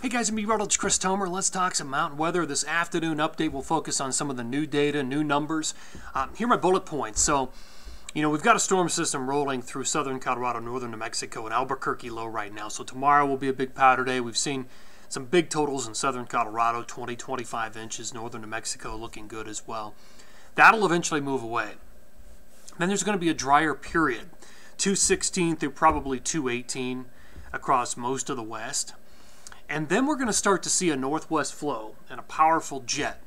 Hey guys, I'm Meteorologist Chris Tomer. Let's talk some mountain weather. This afternoon update will focus on some of the new data, new numbers. Here are my bullet points. So, we've got a storm system rolling through southern Colorado, northern New Mexico, and Albuquerque low right now. So tomorrow will be a big powder day. We've seen some big totals in southern Colorado, 20, 25 inches. Northern New Mexico looking good as well. That'll eventually move away. Then there's going to be a drier period, 216 through probably 218 across most of the west. And then we're going to start to see a northwest flow and a powerful jet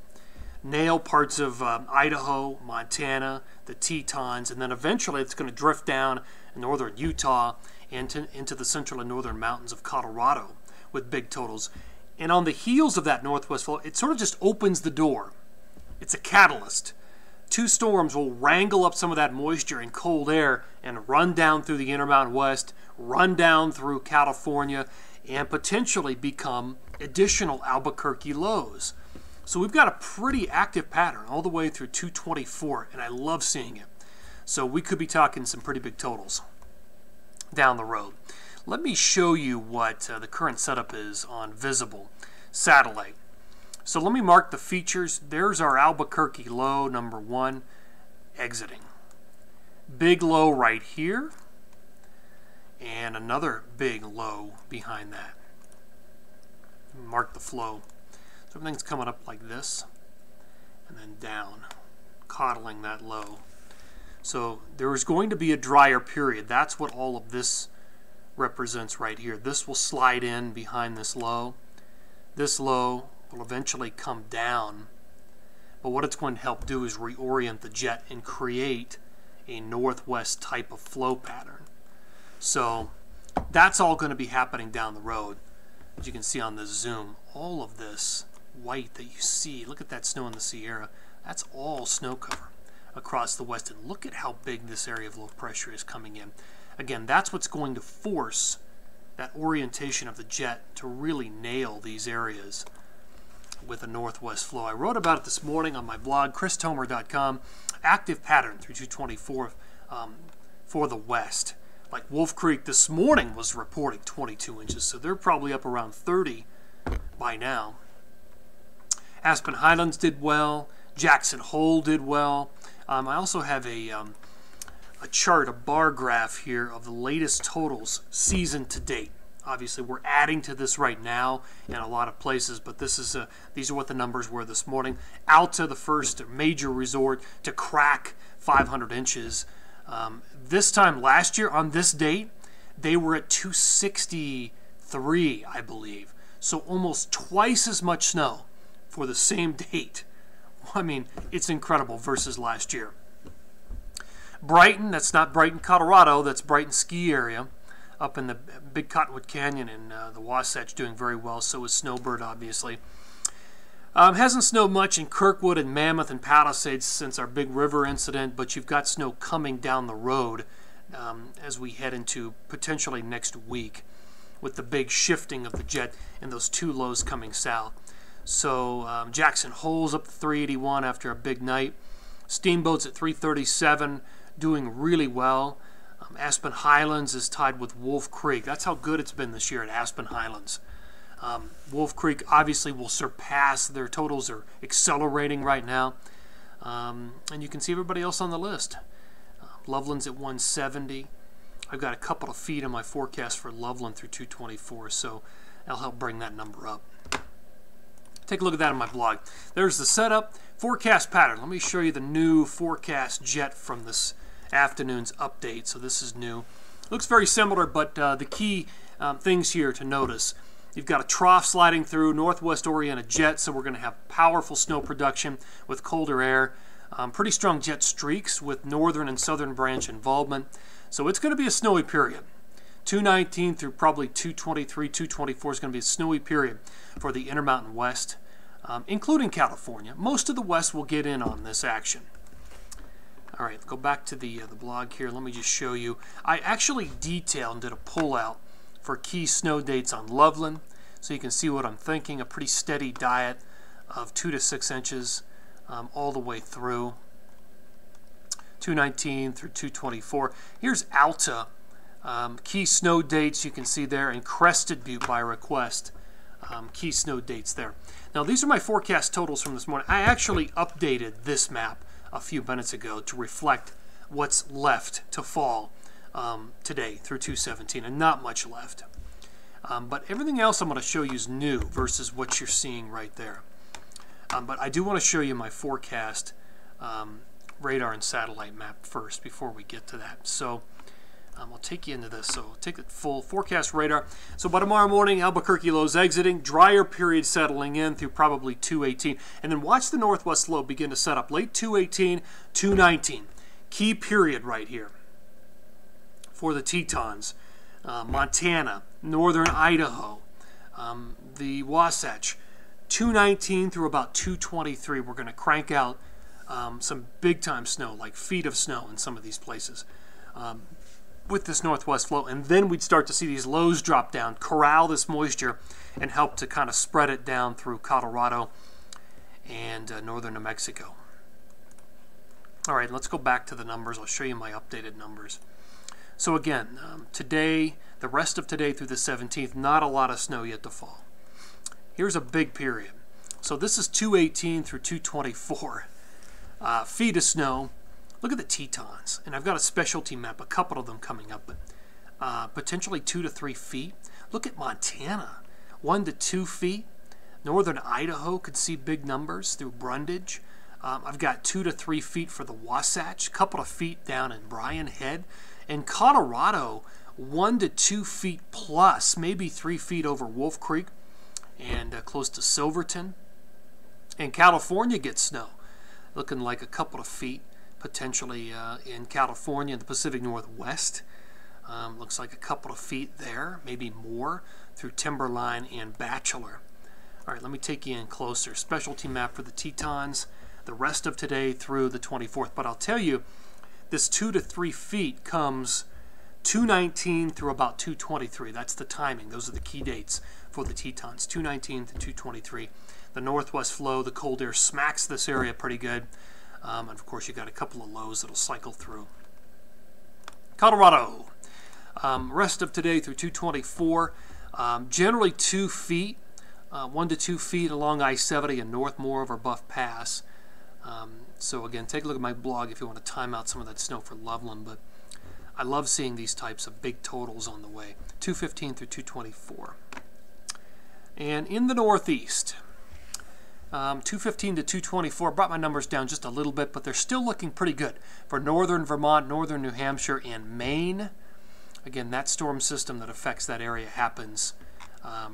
nail parts of Idaho, Montana, the Tetons, and then eventually it's going to drift down northern Utah into the central and northern mountains of Colorado with big totals. And on the heels of that northwest flow, it sort of just opens the door. It's a catalyst. Two storms will wrangle up some of that moisture and cold air and run down through the Intermountain West, run down through California, and potentially become additional Albuquerque lows. So we've got a pretty active pattern all the way through 224, and I love seeing it. So we could be talking some pretty big totals down the road. Let me show you what the current setup is on visible satellite. So let me mark the features. There's our Albuquerque low, number 1, exiting. Big low right here. And another big low behind that. Mark the flow. So everything's coming up like this and then down, coddling that low. So there is going to be a drier period. That's what all of this represents right here. This will slide in behind this low. This low will eventually come down. But what it's going to help do is reorient the jet and create a northwest type of flow pattern. So that's all going to be happening down the road. As you can see on the zoom, all of this white that you see, look at that snow in the Sierra, that's all snow cover across the west. And look at how big this area of low pressure is coming in. Again, that's what's going to force that orientation of the jet to really nail these areas with a northwest flow. I wrote about it this morning on my blog, christomer.com. Active pattern through 224 for the west. Like Wolf Creek this morning was reporting 22 inches, so they're probably up around 30 by now. Aspen Highlands did well. Jackson Hole did well. I also have a chart, a bar graph here of the latest totals season to date. Obviously, we're adding to this right now in a lot of places, but these are what the numbers were this morning. Alta, the first major resort to crack 500 inches. This time last year, on this date, they were at 263, I believe. So almost twice as much snow for the same date. I mean, it's incredible versus last year. Brighton, that's not Brighton, Colorado, that's Brighton ski area up in the Big Cottonwood Canyon and the Wasatch doing very well. So is Snowbird, obviously. Hasn't snowed much in Kirkwood and Mammoth and Palisades since our big river incident, but you've got snow coming down the road as we head into potentially next week with the big shifting of the jet and those two lows coming south. So Jackson Hole's up to 381 after a big night. Steamboat's at 337, doing really well. Aspen Highlands is tied with Wolf Creek. That's how good it's been this year at Aspen Highlands. Wolf Creek obviously will surpass. Their totals are accelerating right now. And you can see everybody else on the list. Loveland's at 170. I've got a couple of feet in my forecast for Loveland through 224, so that'll help bring that number up. Take a look at that on my blog. There's the setup, forecast pattern. Let me show you the new forecast jet from this afternoon's update. So this is new. Looks very similar, but the key things here to notice. You've got a trough sliding through, northwest-oriented jet, so we're going to have powerful snow production with colder air. Pretty strong jet streaks with northern and southern branch involvement. So it's going to be a snowy period. 219 through probably 223, 224 is going to be a snowy period for the Intermountain West, including California. Most of the West will get in on this action. All right, go back to the blog here. Let me just show you. I actually detailed and did a pullout for key snow dates on Loveland, so you can see what I'm thinking. A pretty steady diet of 2 to 6 inches all the way through 219 through 224. Here's Alta. Key snow dates you can see there, and Crested Butte by request key snow dates there. Now these are my forecast totals from this morning. I actually updated this map a few minutes ago to reflect what's left to fall today through 2/17, and not much left. But everything else I'm going to show you is new versus what you're seeing right there. But I do want to show you my forecast radar and satellite map first before we get to that. So I'll take you into this. So I'll take the full forecast radar. So by tomorrow morning, Albuquerque lows exiting, drier period settling in through probably 2/18. And then watch the northwest low begin to set up late 2/18, 2/19. Key period right here for the Tetons. Montana, northern Idaho, the Wasatch, 2/19 through about 2/23. We're going to crank out some big-time snow, like feet of snow in some of these places with this northwest flow. And then we'd start to see these lows drop down, corral this moisture, and help to kind of spread it down through Colorado and northern New Mexico. All right, let's go back to the numbers. I'll show you my updated numbers. So again, today, the rest of today through the 17th, not a lot of snow yet to fall. Here's a big period. So this is 2/18 through 2/24. Feet of snow. Look at the Tetons. And I've got a specialty map, a couple of them coming up, but potentially 2 to 3 feet. Look at Montana, 1 to 2 feet. Northern Idaho could see big numbers through Brundage. I've got 2 to 3 feet for the Wasatch, a couple of feet down in Bryan Head. In Colorado, 1 to 2 feet plus, maybe 3 feet over Wolf Creek and close to Silverton. And California gets snow, looking like a couple of feet potentially in California, the Pacific Northwest. Looks like a couple of feet there, maybe more, through Timberline and Bachelor. All right, let me take you in closer. Specialty map for the Tetons, the rest of today through the 24th. But I'll tell you, this 2 to 3 feet comes 2/19 through about 2/23. That's the timing. Those are the key dates for the Tetons, 2/19 to 2/23. The northwest flow, the cold air smacks this area pretty good. And of course, you got a couple of lows that'll cycle through. Colorado, rest of today through 2/24. Generally 2 feet, 1 to 2 feet along I-70 and Northmore over Buff Pass. So again, take a look at my blog if you want to time out some of that snow for Loveland. But I love seeing these types of big totals on the way. 2/15 through 2/24. And in the Northeast, 2/15 to 2/24. Brought my numbers down just a little bit, but they're still looking pretty good for northern Vermont, northern New Hampshire, and Maine. Again, that storm system that affects that area happens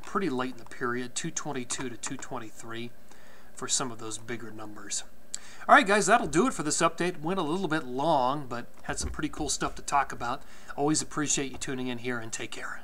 pretty late in the period, 2/22 to 2/23 for some of those bigger numbers. All right, guys, that'll do it for this update. Went a little bit long, but had some pretty cool stuff to talk about. Always appreciate you tuning in here, and take care.